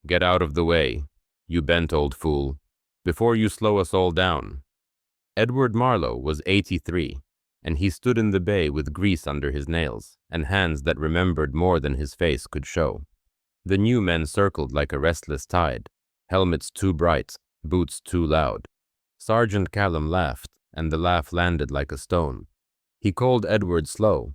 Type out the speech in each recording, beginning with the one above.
Get out of the way, you bent old fool, before you slow us all down. Edward Marlowe was 83, and he stood in the bay with grease under his nails and hands that remembered more than his face could show. The new men circled like a restless tide, helmets too bright, boots too loud. Sergeant Callum laughed, and the laugh landed like a stone. He called Edward slow,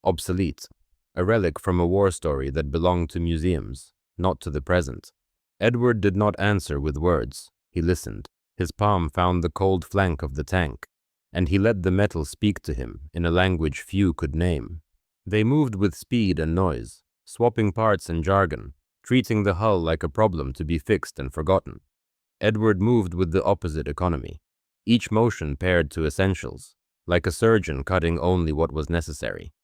obsolete, a relic from a war story that belonged to museums, not to the present. Edward did not answer with words. He listened. His palm found the cold flank of the tank, and he let the metal speak to him in a language few could name. They moved with speed and noise, swapping parts and jargon, treating the hull like a problem to be fixed and forgotten. Edward moved with the opposite economy, each motion paired to essentials, like a surgeon cutting only what was necessary.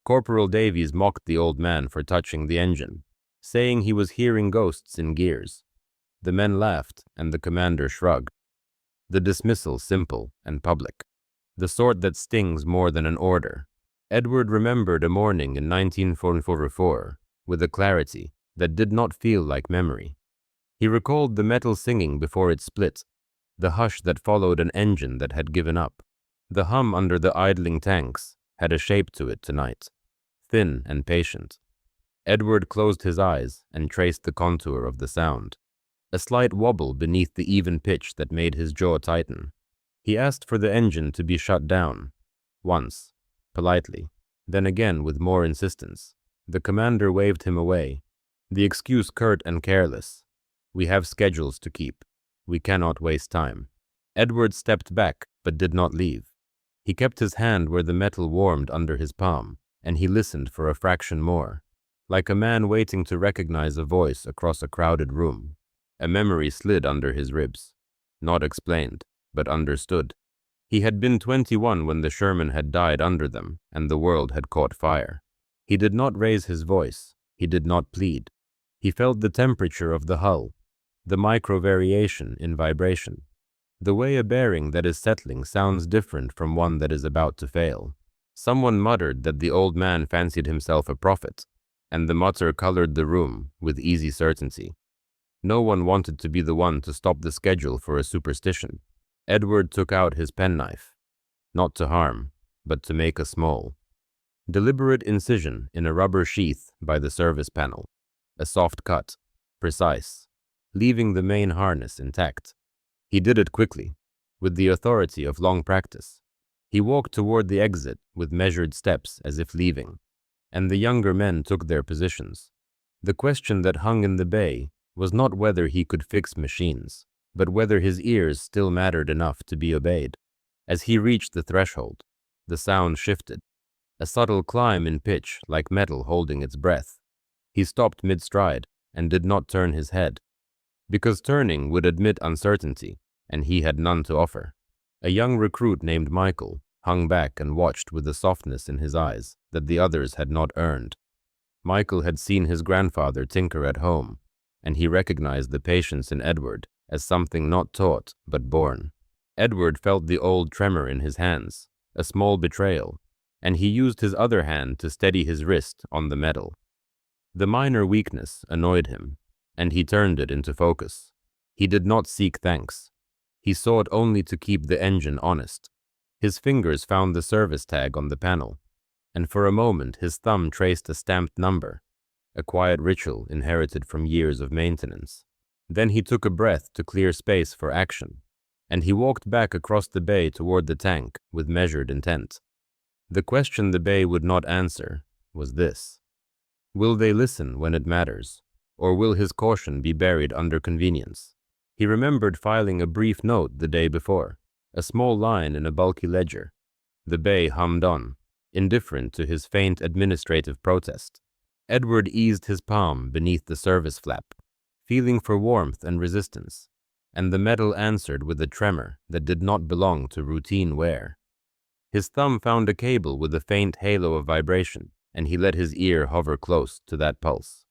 Corporal Davies mocked the old man for touching the engine, saying he was hearing ghosts in gears. The men laughed, and the commander shrugged. The dismissal simple and public, the sort that stings more than an order. Edward remembered a morning in 1944 with a clarity that did not feel like memory. He recalled the metal singing before it split, the hush that followed an engine that had given up. The hum under the idling tanks had a shape to it tonight, thin and patient. Edward closed his eyes and traced the contour of the sound, a slight wobble beneath the even pitch that made his jaw tighten. He asked for the engine to be shut down, once, politely, then again with more insistence. The commander waved him away, the excuse curt and careless. We have schedules to keep. We cannot waste time. Edward stepped back, but did not leave. He kept his hand where the metal warmed under his palm, and he listened for a fraction more, like a man waiting to recognize a voice across a crowded room. A memory slid under his ribs, not explained, but understood. He had been 21 when the Sherman had died under them, and the world had caught fire. He did not raise his voice. He did not plead. He felt the temperature of the hull, the micro-variation in vibration, the way a bearing that is settling sounds different from one that is about to fail. Someone muttered that the old man fancied himself a prophet, and the mutter colored the room with easy certainty. No one wanted to be the one to stop the schedule for a superstition. Edward took out his penknife, not to harm, but to make a small, deliberate incision in a rubber sheath by the service panel. A soft cut, precise, leaving the main harness intact. He did it quickly, with the authority of long practice. He walked toward the exit with measured steps as if leaving, and the younger men took their positions. The question that hung in the bay was not whether he could fix machines, but whether his ears still mattered enough to be obeyed. As he reached the threshold, the sound shifted, a subtle climb in pitch like metal holding its breath. He stopped mid-stride and did not turn his head, because turning would admit uncertainty, and he had none to offer. A young recruit named Michael hung back and watched with a softness in his eyes that the others had not earned. Michael had seen his grandfather tinker at home, and he recognized the patience in Edward as something not taught but born. Edward felt the old tremor in his hands, a small betrayal, and he used his other hand to steady his wrist on the metal. The minor weakness annoyed him, and he turned it into focus. He did not seek thanks. He sought only to keep the engine honest. His fingers found the service tag on the panel, and for a moment his thumb traced a stamped number, a quiet ritual inherited from years of maintenance. Then he took a breath to clear space for action, and he walked back across the bay toward the tank with measured intent. The question the bay would not answer was this: will they listen when it matters, or will his caution be buried under convenience? He remembered filing a brief note the day before, a small line in a bulky ledger. The bay hummed on, indifferent to his faint administrative protest. Edward eased his palm beneath the service flap, feeling for warmth and resistance, and the metal answered with a tremor that did not belong to routine wear. His thumb found a cable with a faint halo of vibration, and he let his ear hover close to that pulse.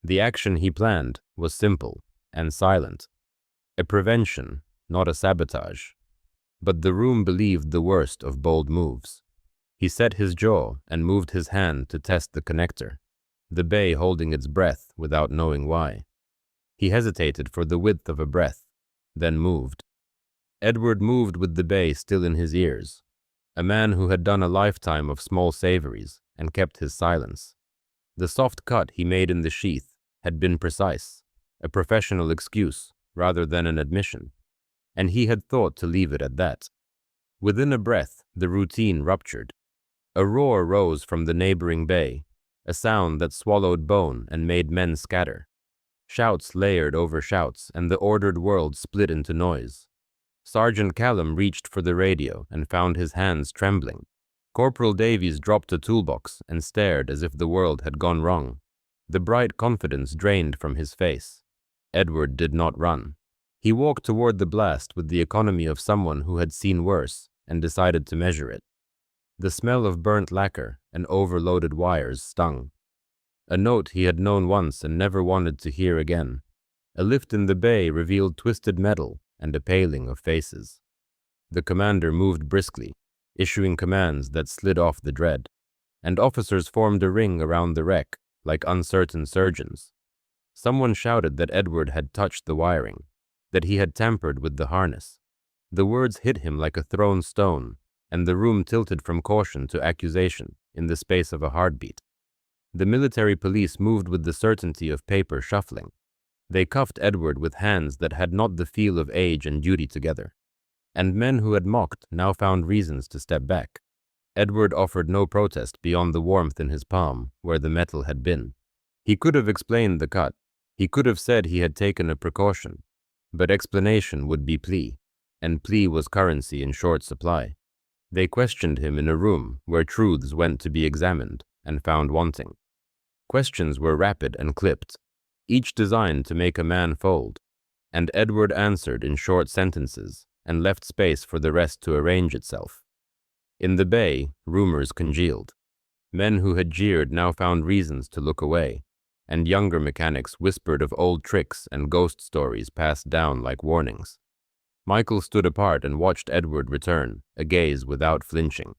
The action he planned was simple and silent, a prevention, not a sabotage. But the room believed the worst of bold moves. He set his jaw and moved his hand to test the connector, the bay holding its breath without knowing why. He hesitated for the width of a breath, then moved. Edward moved with the bay still in his ears, a man who had done a lifetime of small savories and kept his silence. The soft cut he made in the sheath had been precise, a professional excuse rather than an admission, and he had thought to leave it at that. Within a breath, the routine ruptured. A roar rose from the neighboring bay, a sound that swallowed bone and made men scatter. Shouts layered over shouts, and the ordered world split into noise. Sergeant Callum reached for the radio and found his hands trembling. Corporal Davies dropped a toolbox and stared as if the world had gone wrong. The bright confidence drained from his face. Edward did not run. He walked toward the blast with the economy of someone who had seen worse and decided to measure it. The smell of burnt lacquer and overloaded wires stung. A note he had known once and never wanted to hear again. A lift in the bay revealed twisted metal and a paling of faces. The commander moved briskly, issuing commands that slid off the dread, and officers formed a ring around the wreck like uncertain surgeons. Someone shouted that Edward had touched the wiring, that he had tampered with the harness. The words hit him like a thrown stone, and the room tilted from caution to accusation in the space of a heartbeat. The military police moved with the certainty of paper shuffling. They cuffed Edward with hands that had not the feel of age and duty together. And men who had mocked now found reasons to step back. Edward offered no protest beyond the warmth in his palm, where the metal had been. He could have explained the cut. He could have said he had taken a precaution. But explanation would be plea, and plea was currency in short supply. They questioned him in a room where truths went to be examined and found wanting. Questions were rapid and clipped, each designed to make a man fold, and Edward answered in short sentences and left space for the rest to arrange itself. In the bay, rumors congealed. Men who had jeered now found reasons to look away, and younger mechanics whispered of old tricks and ghost stories passed down like warnings. Michael stood apart and watched Edward return, a gaze without flinching.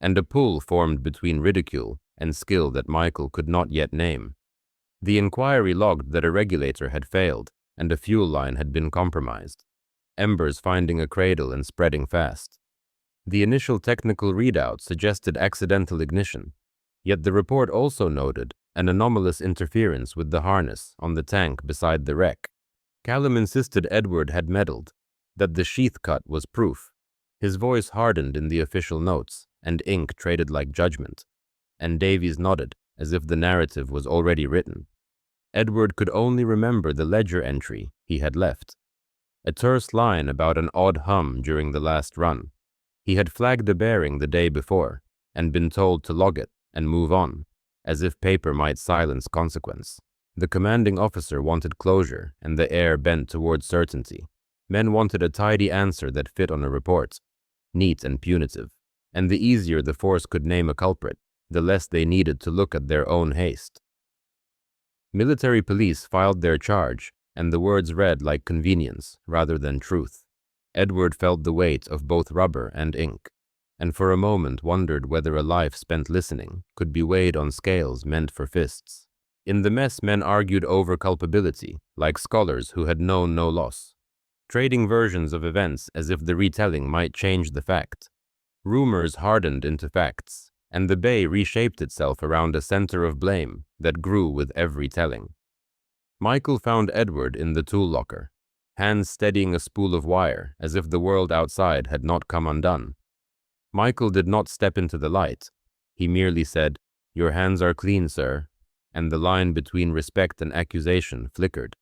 And a pull formed between ridicule and skill that Michael could not yet name. The inquiry logged that a regulator had failed and a fuel line had been compromised, embers finding a cradle and spreading fast. The initial technical readout suggested accidental ignition, yet the report also noted an anomalous interference with the harness on the tank beside the wreck. Callum insisted Edward had meddled, that the sheath cut was proof. His voice hardened in the official notes, and ink traded like judgment. And Davies nodded, as if the narrative was already written. Edward could only remember the ledger entry he had left, a terse line about an odd hum during the last run. He had flagged a bearing the day before, and been told to log it and move on, as if paper might silence consequence. The commanding officer wanted closure, and the air bent toward certainty. Men wanted a tidy answer that fit on a report, neat and punitive, and the easier the force could name a culprit, the less they needed to look at their own haste. Military police filed their charge, and the words read like convenience rather than truth. Edward felt the weight of both rubber and ink, and for a moment wondered whether a life spent listening could be weighed on scales meant for fists. In the mess, men argued over culpability, like scholars who had known no loss, trading versions of events as if the retelling might change the fact. Rumors hardened into facts, and the bay reshaped itself around a center of blame that grew with every telling. Michael found Edward in the tool locker, hands steadying a spool of wire as if the world outside had not come undone. Michael did not step into the light. He merely said, "Your hands are clean, sir," and the line between respect and accusation flickered.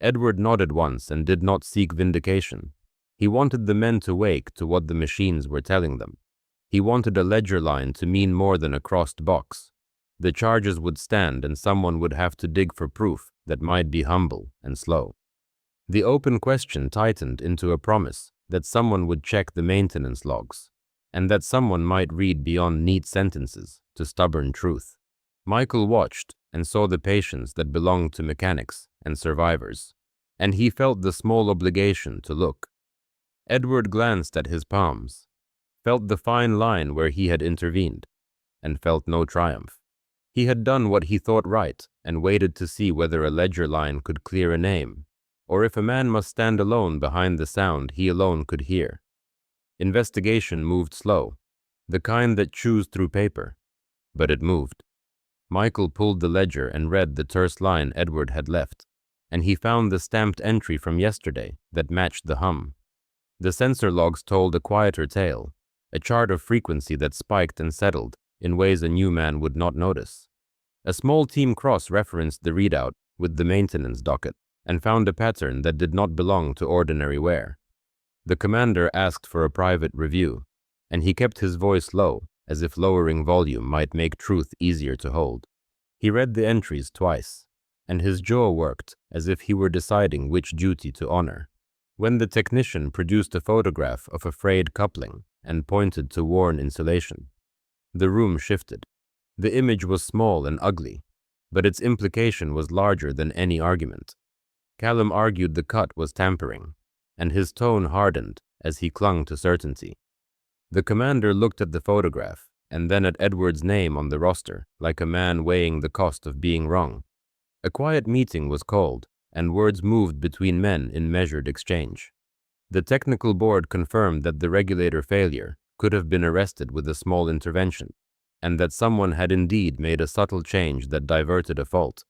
Edward nodded once and did not seek vindication. He wanted the men to wake to what the machines were telling them. He wanted a ledger line to mean more than a crossed box. The charges would stand and someone would have to dig for proof that might be humble and slow. The open question tightened into a promise that someone would check the maintenance logs, and that someone might read beyond neat sentences to stubborn truth. Michael watched and saw the patience that belonged to mechanics and survivors, and he felt the small obligation to look. Edward glanced at his palms, felt the fine line where he had intervened, and felt no triumph. He had done what he thought right and waited to see whether a ledger line could clear a name, or if a man must stand alone behind the sound he alone could hear. Investigation moved slow, the kind that chews through paper, but it moved. Michael pulled the ledger and read the terse line Edward had left, and he found the stamped entry from yesterday that matched the hum. The sensor logs told a quieter tale, a chart of frequency that spiked and settled in ways a new man would not notice. A small team cross-referenced the readout with the maintenance docket and found a pattern that did not belong to ordinary wear. The commander asked for a private review, and he kept his voice low, as if lowering volume might make truth easier to hold. He read the entries twice, and his jaw worked as if he were deciding which duty to honor. When the technician produced a photograph of a frayed coupling and pointed to worn insulation, the room shifted. The image was small and ugly, but its implication was larger than any argument. Callum argued the cut was tampering, and his tone hardened as he clung to certainty. The commander looked at the photograph and then at Edward's name on the roster, like a man weighing the cost of being wrong. A quiet meeting was called, and words moved between men in measured exchange. The technical board confirmed that the regulator failure could have been arrested with a small intervention, and that someone had indeed made a subtle change that diverted a fault.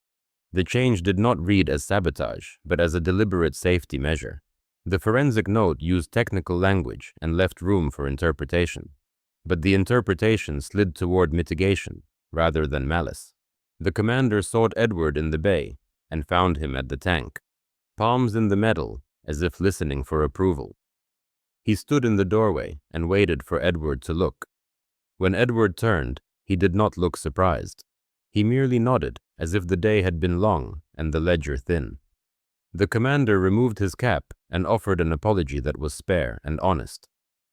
The change did not read as sabotage, but as a deliberate safety measure. The forensic note used technical language and left room for interpretation, but the interpretation slid toward mitigation rather than malice. The commander sought Edward in the bay and found him at the tank, palms in the metal as if listening for approval. He stood in the doorway and waited for Edward to look. When Edward turned, he did not look surprised. He merely nodded as if the day had been long and the ledger thin. The commander removed his cap and offered an apology that was spare and honest.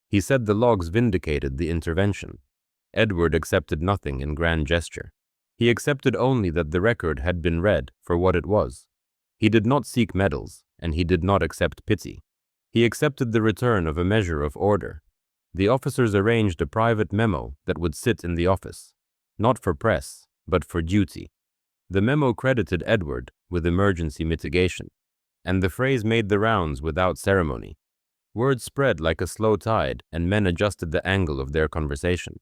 He said the logs vindicated the intervention. Edward accepted nothing in grand gesture. He accepted only that the record had been read for what it was. He did not seek medals, and he did not accept pity. He accepted the return of a measure of order. The officers arranged a private memo that would sit in the office, not for press, but for duty. The memo credited Edward with emergency mitigation, and the phrase made the rounds without ceremony. Words spread like a slow tide, and men adjusted the angle of their conversation.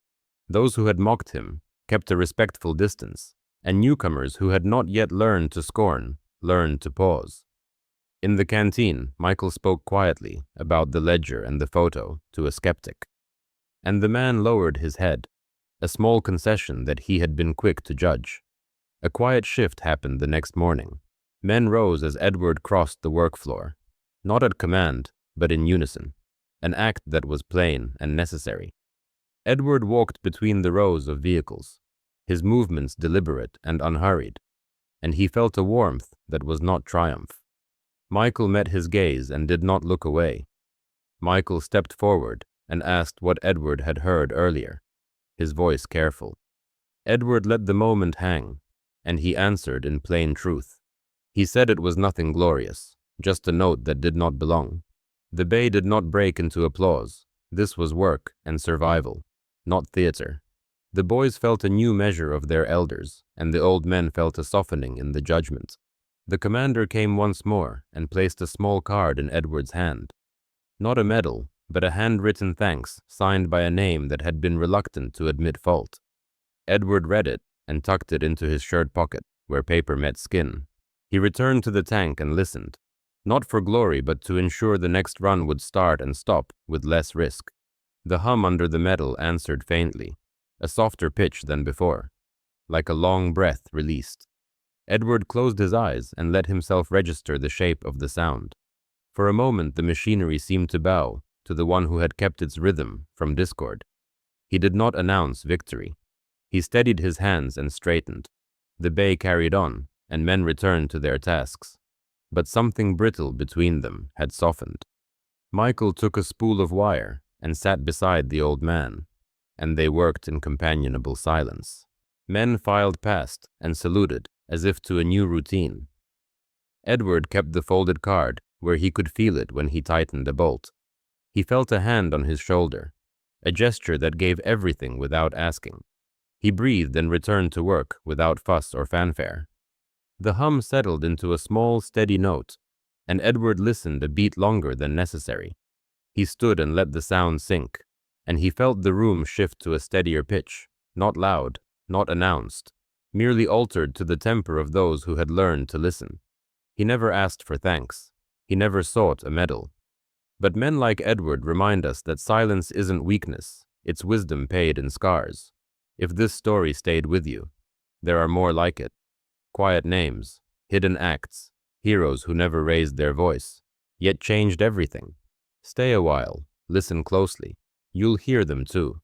Those who had mocked him kept a respectful distance, and newcomers who had not yet learned to scorn learned to pause. In the canteen, Michael spoke quietly about the ledger and the photo to a skeptic, and the man lowered his head, a small concession that he had been quick to judge. A quiet shift happened the next morning. Men rose as Edward crossed the work floor, not at command, but in unison, an act that was plain and necessary. Edward walked between the rows of vehicles, his movements deliberate and unhurried, and he felt a warmth that was not triumph. Michael met his gaze and did not look away. Michael stepped forward and asked what Edward had heard earlier, his voice careful. Edward let the moment hang, and he answered in plain truth. He said it was nothing glorious, just a note that did not belong. The bay did not break into applause. This was work and survival, not theater. The boys felt a new measure of their elders, and the old men felt a softening in the judgment. The commander came once more and placed a small card in Edward's hand. Not a medal, but a handwritten thanks signed by a name that had been reluctant to admit fault. Edward read it and tucked it into his shirt pocket, where paper met skin. He returned to the tank and listened, not for glory but to ensure the next run would start and stop with less risk. The hum under the metal answered faintly, a softer pitch than before, like a long breath released. Edward closed his eyes and let himself register the shape of the sound. For a moment the machinery seemed to bow to the one who had kept its rhythm from discord. He did not announce victory. He steadied his hands and straightened. The bay carried on, and men returned to their tasks. But something brittle between them had softened. Michael took a spool of wire and sat beside the old man, and they worked in companionable silence. Men filed past and saluted as if to a new routine. Edward kept the folded card where he could feel it when he tightened a bolt. He felt a hand on his shoulder, a gesture that gave everything without asking. He breathed and returned to work without fuss or fanfare. The hum settled into a small, steady note, and Edward listened a beat longer than necessary. He stood and let the sound sink, and he felt the room shift to a steadier pitch, not loud, not announced, merely altered to the temper of those who had learned to listen. He never asked for thanks. He never sought a medal. But men like Edward remind us that silence isn't weakness, it's wisdom paid in scars. If this story stayed with you, there are more like it. Quiet names, hidden acts, heroes who never raised their voice, yet changed everything. Stay a while, listen closely. You'll hear them too.